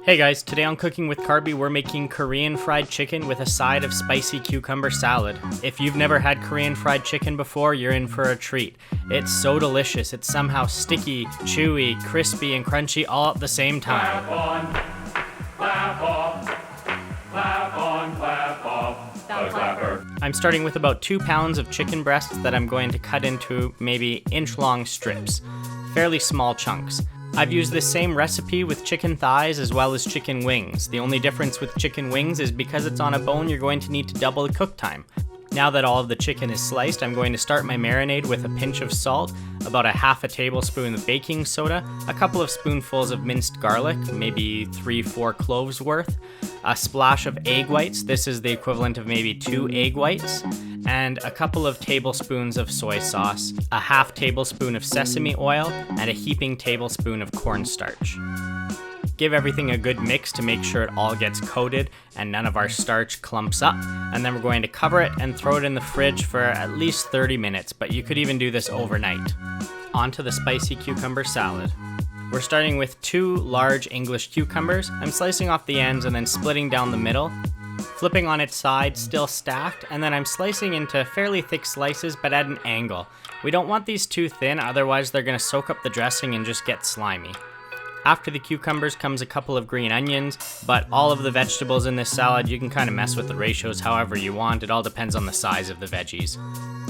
Hey guys, today on Cooking with Carby, we're making Korean fried chicken with a side of spicy cucumber salad. If you've never had Korean fried chicken before, you're in for a treat. It's so delicious. It's somehow sticky, chewy, crispy, and crunchy all at the same time. Clap on, clap off, clap on, clap off, a clapper. I'm starting with about 2 pounds of chicken breasts that I'm going to cut into maybe inch-long strips, fairly small chunks. I've used this same recipe with chicken thighs as well as chicken wings. The only difference with chicken wings is because it's on a bone, you're going to need to double the cook time. Now that all of the chicken is sliced, I'm going to start my marinade with a pinch of salt, about a half a tablespoon of baking soda, a couple of spoonfuls of minced garlic, maybe 3-4 cloves worth, a splash of egg whites, this is the equivalent of maybe 2 egg whites, and a couple of tablespoons of soy sauce, a half tablespoon of sesame oil, and a heaping tablespoon of cornstarch. Give everything a good mix to make sure it all gets coated and none of our starch clumps up, and then we're going to cover it and throw it in the fridge for at least 30 minutes, but you could even do this overnight. On to the spicy cucumber salad. We're starting with 2 large English cucumbers. I'm slicing off the ends and then splitting down the middle, flipping on its side, still stacked, and then I'm slicing into fairly thick slices but at an angle. We don't want these too thin, otherwise they're going to soak up the dressing and just get slimy. After the cucumbers comes a couple of green onions, but all of the vegetables in this salad, you can kind of mess with the ratios however you want. It all depends on the size of the veggies.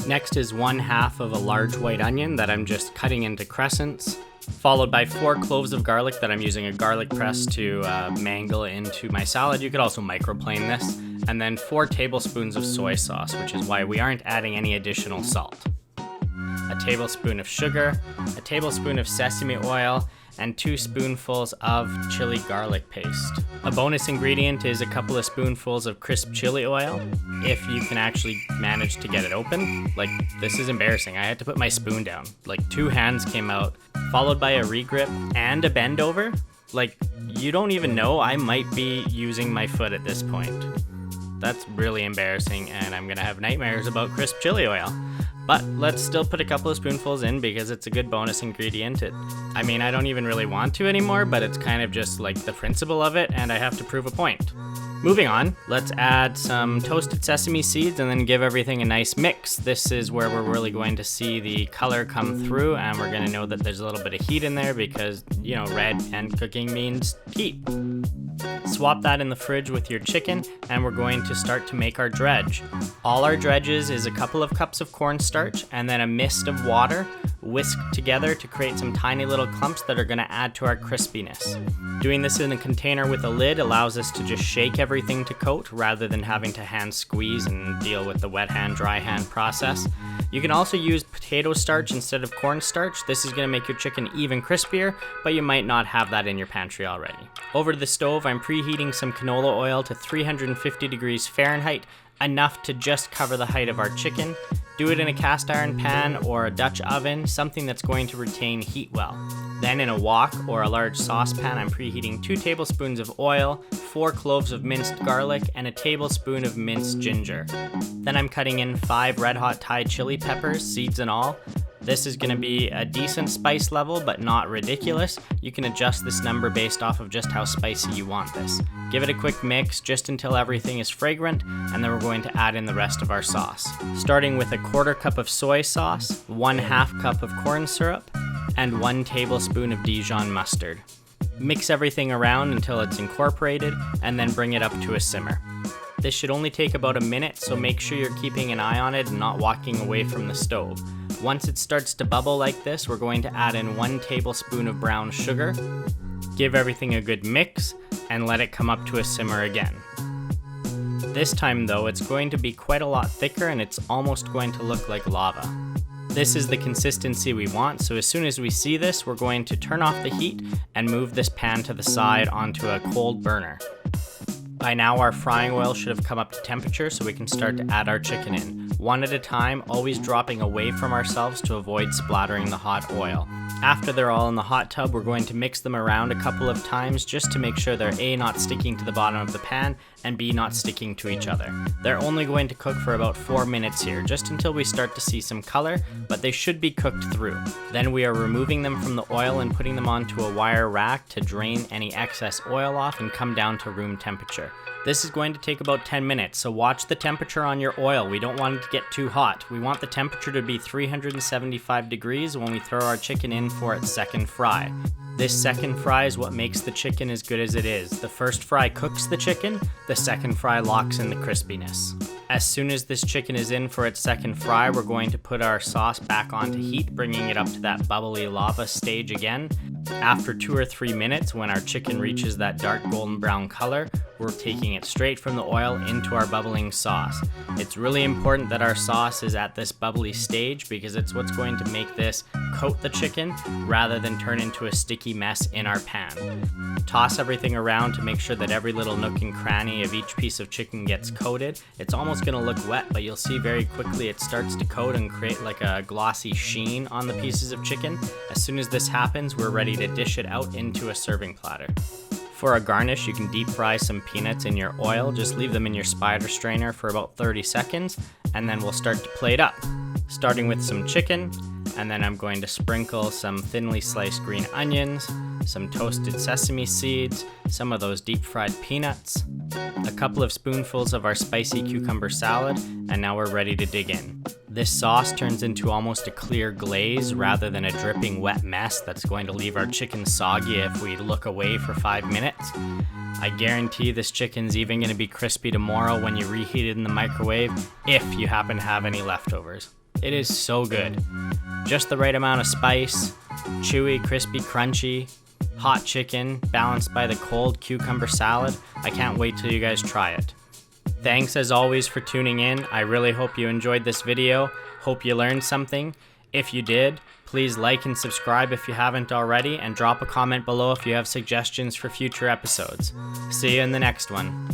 Next is 1/2 of a large white onion that I'm just cutting into crescents, followed by 4 cloves of garlic that I'm using a garlic press to mangle into my salad. You could also microplane this. And then 4 tablespoons of soy sauce, which is why we aren't adding any additional salt. A tablespoon of sugar, a tablespoon of sesame oil, and 2 spoonfuls of chili garlic paste. A bonus ingredient is a couple of spoonfuls of crisp chili oil, if you can actually manage to get it open. Like, this is embarrassing. I had to put my spoon down. Like, 2 hands came out, followed by a regrip and a bend over. Like, you don't even know I might be using my foot at this point. That's really embarrassing, and I'm gonna have nightmares about crisp chili oil. But let's still put a couple of spoonfuls in because it's a good bonus ingredient. I mean, I don't even really want to anymore, but it's kind of just like the principle of it, and I have to prove a point. Moving on, let's add some toasted sesame seeds and then give everything a nice mix. This is where we're really going to see the color come through, and we're gonna know that there's a little bit of heat in there because, you know, red and cooking means heat. Swap that in the fridge with your chicken, and we're going to start to make our dredge. All our dredges is a couple of cups of cornstarch and then a mist of water whisked together to create some tiny little clumps that are going to add to our crispiness. Doing this in a container with a lid allows us to just shake everything to coat rather than having to hand squeeze and deal with the wet hand, dry hand process. You can also use potato starch instead of cornstarch. This is going to make your chicken even crispier, but you might not have that in your pantry already. Over to the stove, I'm preheating some canola oil to 350 degrees Fahrenheit, enough to just cover the height of our chicken. Do it in a cast iron pan or a Dutch oven, something that's going to retain heat well. Then in a wok or a large saucepan, I'm preheating 2 tablespoons of oil, 4 cloves of minced garlic, and a tablespoon of minced ginger. Then I'm cutting in 5 red hot Thai chili peppers, seeds and all. This is going to be a decent spice level, but not ridiculous. You can adjust this number based off of just how spicy you want this. Give it a quick mix just until everything is fragrant, and then we're going to add in the rest of our sauce. Starting with a 1/4 cup of soy sauce, 1/2 cup of corn syrup, and 1 tablespoon of Dijon mustard. Mix everything around until it's incorporated, and then bring it up to a simmer. This should only take about a minute, so make sure you're keeping an eye on it and not walking away from the stove. Once it starts to bubble like this, we're going to add in 1 tablespoon of brown sugar, give everything a good mix, and let it come up to a simmer again. This time though, it's going to be quite a lot thicker and it's almost going to look like lava. This is the consistency we want, so as soon as we see this, we're going to turn off the heat and move this pan to the side onto a cold burner. By now our frying oil should have come up to temperature, so we can start to add our chicken in. One at a time, always dropping away from ourselves to avoid splattering the hot oil. After they're all in the hot tub, we're going to mix them around a couple of times just to make sure they're not sticking to the bottom of the pan, and B, not sticking to each other. They're only going to cook for about 4 minutes here, just until we start to see some color, but they should be cooked through. Then we are removing them from the oil and putting them onto a wire rack to drain any excess oil off and come down to room temperature. This is going to take about 10 minutes, so watch the temperature on your oil. We don't want it to get too hot. We want the temperature to be 375 degrees when we throw our chicken in for its second fry. This second fry is what makes the chicken as good as it is. The first fry cooks the chicken, the second fry locks in the crispiness. As soon as this chicken is in for its second fry, we're going to put our sauce back onto heat, bringing it up to that bubbly lava stage again. After 2 or 3 minutes, when our chicken reaches that dark golden brown color, we're taking it straight from the oil into our bubbling sauce. It's really important that our sauce is at this bubbly stage because it's what's going to make this coat the chicken rather than turn into a sticky mess in our pan. Toss everything around to make sure that every little nook and cranny of each piece of chicken gets coated. It's almost going to look wet, but you'll see very quickly it starts to coat and create like a glossy sheen on the pieces of chicken. As soon as this happens, we're ready to dish it out into a serving platter. For a garnish, you can deep fry some peanuts in your oil. Just leave them in your spider strainer for about 30 seconds, and then we'll start to plate up. Starting with some chicken, and then I'm going to sprinkle some thinly sliced green onions, some toasted sesame seeds, some of those deep fried peanuts, a couple of spoonfuls of our spicy cucumber salad, and now we're ready to dig in. This sauce turns into almost a clear glaze rather than a dripping wet mess that's going to leave our chicken soggy if we look away for 5 minutes. I guarantee this chicken's even going to be crispy tomorrow when you reheat it in the microwave, if you happen to have any leftovers. It is so good. Just the right amount of spice, chewy, crispy, crunchy, hot chicken balanced by the cold cucumber salad. I can't wait till you guys try it. Thanks as always for tuning in. I really hope you enjoyed this video. Hope you learned something. If you did, please like and subscribe if you haven't already, and drop a comment below if you have suggestions for future episodes. See you in the next one.